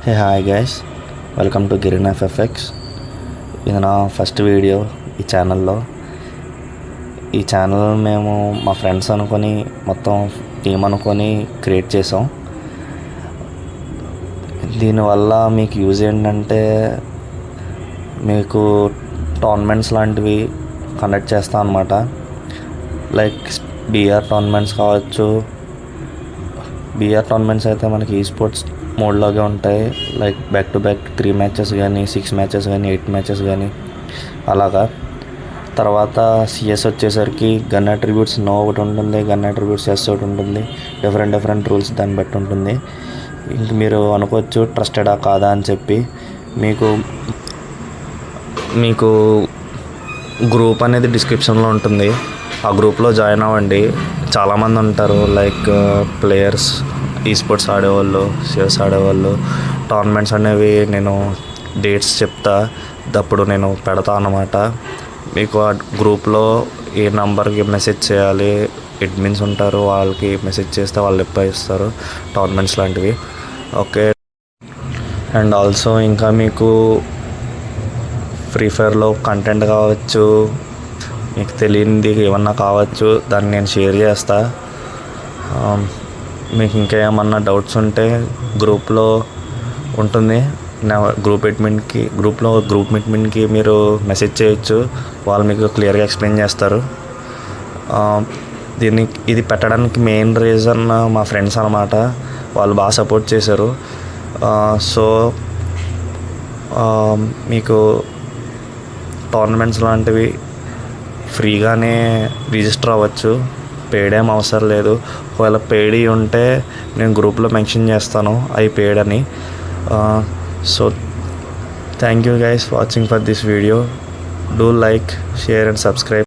Hey hi guys, welcome to Girin FFX. ఇది నా first video ఈ ఛానల్లో. ఈ ఛానల్ మేము మా ఫ్రెండ్స్ అనుకొని మొత్తం టీం అనుకొని క్రియేట్ చేసాం. దీనివల్ల మీకు యూజ్ ఏంటంటే, మీకు టోర్నమెంట్స్ లాంటివి కండక్ట్ చేస్తాం అన్నమాట. లైక్ బిఆర్ టోర్నమెంట్స్ కావచ్చు. బిఆర్ టోర్నమెంట్స్ అయితే మనకి ఈ స్పోర్ట్స్ మోడ్లాగే ఉంటాయి. Like back to back 3 matches కానీ 6 మ్యాచెస్ కానీ 8 మ్యాచెస్ కానీ అలాగా. తర్వాత సిఎస్ వచ్చేసరికి గన్ అట్రిబ్యూట్స్ నో ఒకటి ఉంటుంది, గన్ అట్రిబ్యూట్స్ ఎస్ ఒకటి ఉంటుంది. డిఫరెంట్ రూల్స్ దాన్ని బట్టి ఉంటుంది. ఇంక మీరు అనుకోవచ్చు ట్రస్టెడా కాదా అని చెప్పి. మీకు గ్రూప్ అనేది డిస్క్రిప్షన్లో ఉంటుంది. ఆ గ్రూప్లో జాయిన్ అవ్వండి. చాలామంది ఉంటారు, లైక్ ప్లేయర్స్, ఈ స్పోర్ట్స్ ఆడేవాళ్ళు, సిఎస్ ఆడేవాళ్ళు. టోర్నమెంట్స్ అనేవి నేను డేట్స్ చెప్తా, అప్పుడు నేను పెడతా అన్నమాట. మీకు ఆ గ్రూప్లో ఏ నెంబర్కి మెసేజ్ చేయాలి, అడ్మిన్స్ ఉంటారు, వాళ్ళకి మెసేజ్ చేస్తే వాళ్ళు రిప్లై ఇస్తారు టోర్నమెంట్స్ లాంటివి. ఓకే. అండ్ ఆల్సో ఇంకా మీకు ఫ్రీ ఫైర్లో కంటెంట్ కావచ్చు, మీకు తెలియంది ఏమన్నా కావచ్చు, దాన్ని నేను షేర్ చేస్తా. మీకు ఇంకా ఏమన్నా డౌట్స్ ఉంటే గ్రూప్లో ఉంటుంది. నా గ్రూప్ అడ్మిన్కి మీరు మెసేజ్ చేయొచ్చు. వాళ్ళు మీకు క్లియర్గా ఎక్స్ప్లెయిన్ చేస్తారు. ఇది పెట్టడానికి మెయిన్ రీజన్ మా ఫ్రెండ్స్ అన్నమాట. వాళ్ళు బాగా సపోర్ట్ చేశారు. సో మీకు టోర్నమెంట్స్ లాంటివి ఫ్రీగానే రిజిస్టర్ అవ్వచ్చు, పెయిడ్ ఏం అవసరం లేదు. ఒకవేళ పెయిడ్ ఉంటే నేను గ్రూప్లో మెన్షన్ చేస్తాను అవి పెయిడ్ అని. So thank you guys watching for this video. Do like, share and subscribe.